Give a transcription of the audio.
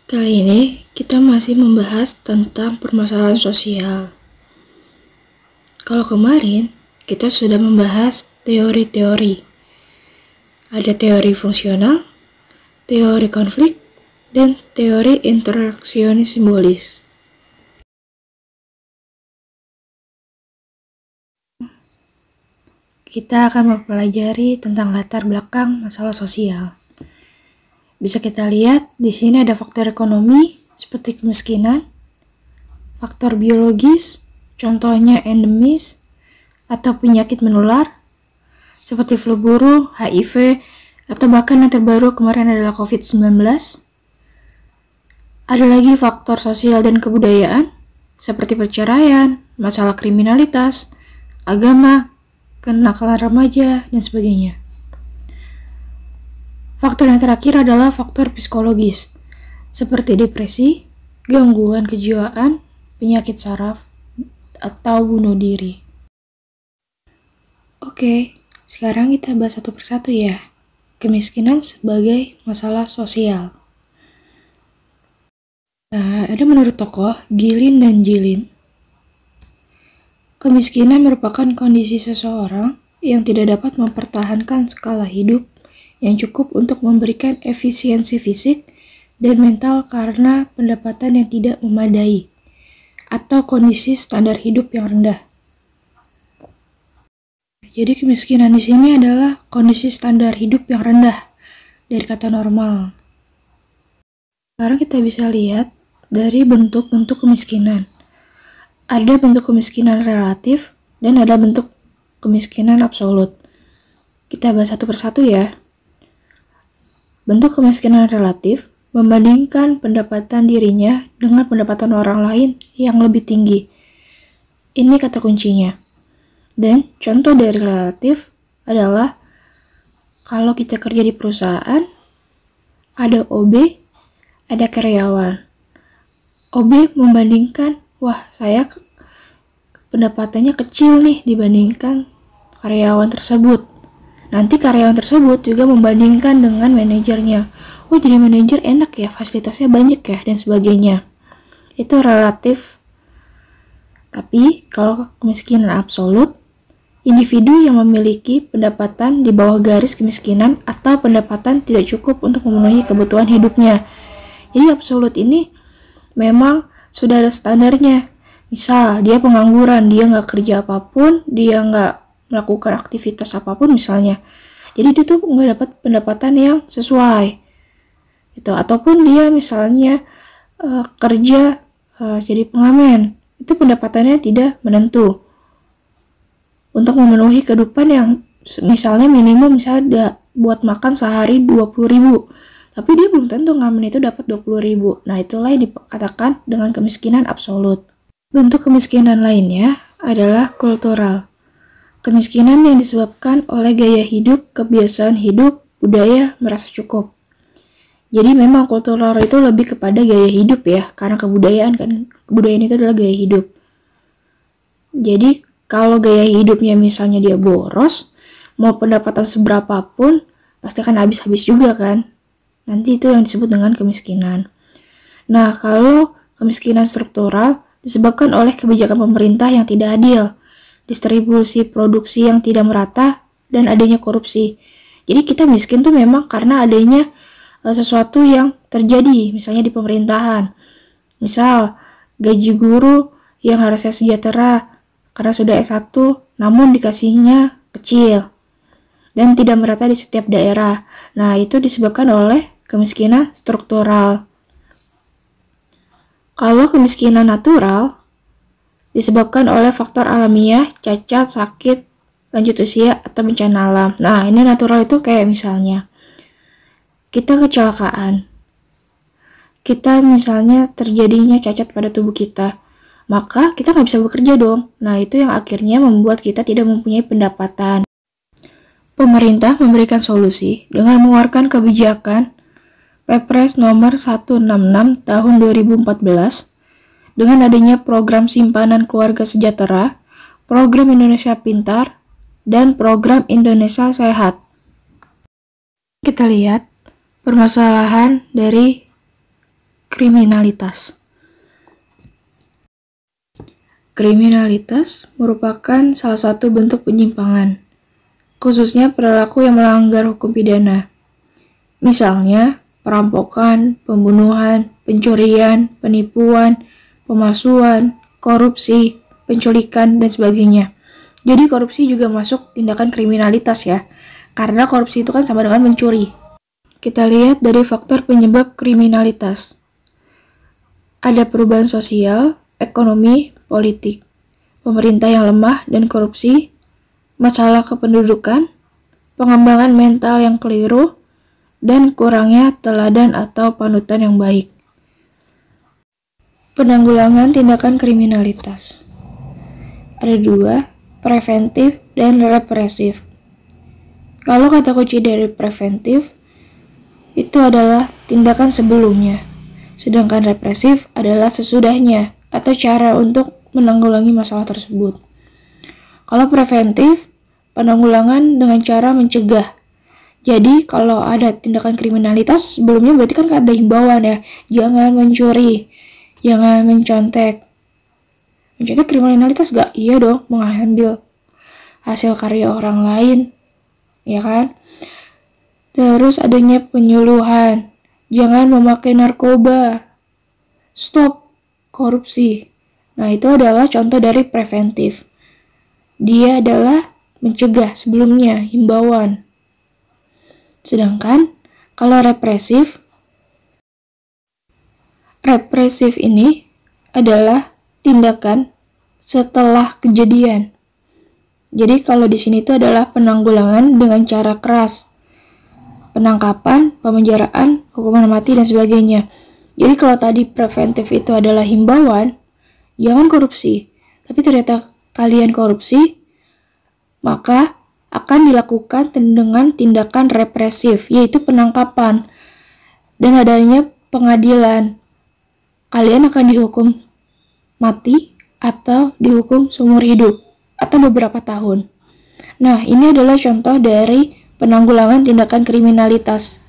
Kali ini kita masih membahas tentang permasalahan sosial. Kalau kemarin kita sudah membahas teori-teori. Ada teori fungsional, teori konflik, dan teori interaksionis simbolis. Kita akan mempelajari tentang latar belakang masalah sosial. Bisa kita lihat di sini ada faktor ekonomi seperti kemiskinan, faktor biologis, contohnya endemis atau penyakit menular seperti flu burung, HIV, atau bahkan yang terbaru kemarin adalah COVID-19. Ada lagi faktor sosial dan kebudayaan seperti perceraian, masalah kriminalitas, agama, kenakalan remaja, dan sebagainya. Faktor yang terakhir adalah faktor psikologis, seperti depresi, gangguan kejiwaan, penyakit saraf, atau bunuh diri. Oke, sekarang kita bahas satu persatu ya. Kemiskinan sebagai masalah sosial. Nah, ada menurut tokoh Gilin dan Jilin, kemiskinan merupakan kondisi seseorang yang tidak dapat mempertahankan skala hidup yang cukup untuk memberikan efisiensi fisik dan mental karena pendapatan yang tidak memadai atau kondisi standar hidup yang rendah. Jadi kemiskinan di sini adalah kondisi standar hidup yang rendah dari kata normal. Sekarang kita bisa lihat dari bentuk-bentuk kemiskinan. Ada bentuk kemiskinan relatif dan ada bentuk kemiskinan absolut. Kita bahas satu persatu ya. Bentuk kemiskinan relatif membandingkan pendapatan dirinya dengan pendapatan orang lain yang lebih tinggi. Ini kata kuncinya. Dan contoh dari relatif adalah kalau kita kerja di perusahaan, ada OB, ada karyawan. OB membandingkan, wah saya pendapatannya kecil nih dibandingkan karyawan tersebut. Nanti karyawan tersebut juga membandingkan dengan manajernya. Oh, jadi manajer enak ya, fasilitasnya banyak ya, dan sebagainya. Itu relatif. Tapi kalau kemiskinan absolut, individu yang memiliki pendapatan di bawah garis kemiskinan atau pendapatan tidak cukup untuk memenuhi kebutuhan hidupnya. Jadi absolut ini memang sudah ada standarnya. Misal, dia pengangguran, dia nggak kerja apapun, dia nggak melakukan aktivitas apapun misalnya. Jadi dia tuh nggak dapat pendapatan yang sesuai. Gitu. Ataupun dia misalnya kerja jadi pengamen, itu pendapatannya tidak menentu. Untuk memenuhi kehidupan yang misalnya minimum misalnya buat makan sehari 20.000. Tapi dia belum tentu ngamen itu dapat 20.000. Nah, itulah yang dikatakan dengan kemiskinan absolut. Bentuk kemiskinan lainnya adalah kultural. Kemiskinan yang disebabkan oleh gaya hidup, kebiasaan hidup, budaya, merasa cukup. Jadi memang kultural itu lebih kepada gaya hidup ya, karena kebudayaan kan, kebudayaan itu adalah gaya hidup. Jadi kalau gaya hidupnya misalnya dia boros, mau pendapatan seberapapun, pasti akan habis-habis juga kan. Nanti itu yang disebut dengan kemiskinan. Nah, kalau kemiskinan struktural disebabkan oleh kebijakan pemerintah yang tidak adil, distribusi produksi yang tidak merata, dan adanya korupsi. Jadi kita miskin tuh memang karena adanya sesuatu yang terjadi, misalnya di pemerintahan. Misal, gaji guru yang harusnya sejahtera karena sudah S1, namun dikasihnya kecil dan tidak merata di setiap daerah. Nah, itu disebabkan oleh kemiskinan struktural. Kalau kemiskinan natural disebabkan oleh faktor alamiah, cacat, sakit, lanjut usia, atau bencana alam. Nah, ini natural itu kayak misalnya kita kecelakaan. Kita misalnya terjadinya cacat pada tubuh kita. Maka kita nggak bisa bekerja dong. Nah, itu yang akhirnya membuat kita tidak mempunyai pendapatan. Pemerintah memberikan solusi dengan mengeluarkan kebijakan Perpres nomor 166 tahun 2014 dengan adanya program simpanan keluarga sejahtera, program Indonesia Pintar, dan program Indonesia Sehat. Kita lihat permasalahan dari kriminalitas. Kriminalitas merupakan salah satu bentuk penyimpangan, khususnya perilaku yang melanggar hukum pidana. Misalnya, perampokan, pembunuhan, pencurian, penipuan, pemalsuan, korupsi, penculikan, dan sebagainya. Jadi korupsi juga masuk tindakan kriminalitas ya, karena korupsi itu kan sama dengan mencuri. Kita lihat dari faktor penyebab kriminalitas. Ada perubahan sosial, ekonomi, politik, pemerintah yang lemah dan korupsi, masalah kependudukan, pengembangan mental yang keliru, dan kurangnya teladan atau panutan yang baik. Penanggulangan tindakan kriminalitas. Ada dua, preventif dan represif. Kalau kata kunci dari preventif, itu adalah tindakan sebelumnya, sedangkan represif adalah sesudahnya atau cara untuk menanggulangi masalah tersebut. Kalau preventif, penanggulangan dengan cara mencegah. Jadi kalau ada tindakan kriminalitas sebelumnya berarti kan ada himbauan ya, jangan mencuri, jangan mencontek. Mencontek kriminalitas gak? Iya dong, mengambil hasil karya orang lain, ya kan? Terus adanya penyuluhan, jangan memakai narkoba, stop korupsi. Nah, itu adalah contoh dari preventif. Dia adalah mencegah sebelumnya, himbauan. Sedangkan kalau represif ini adalah tindakan setelah kejadian. Jadi kalau di sini itu adalah penanggulangan dengan cara keras. Penangkapan, pemenjaraan, hukuman mati, dan sebagainya. Jadi kalau tadi preventif itu adalah himbauan, jangan korupsi, tapi ternyata kalian korupsi, maka akan dilakukan dengan tindakan represif, yaitu penangkapan dan adanya pengadilan. Kalian akan dihukum mati atau dihukum seumur hidup atau beberapa tahun. Nah, ini adalah contoh dari penanggulangan tindakan kriminalitas.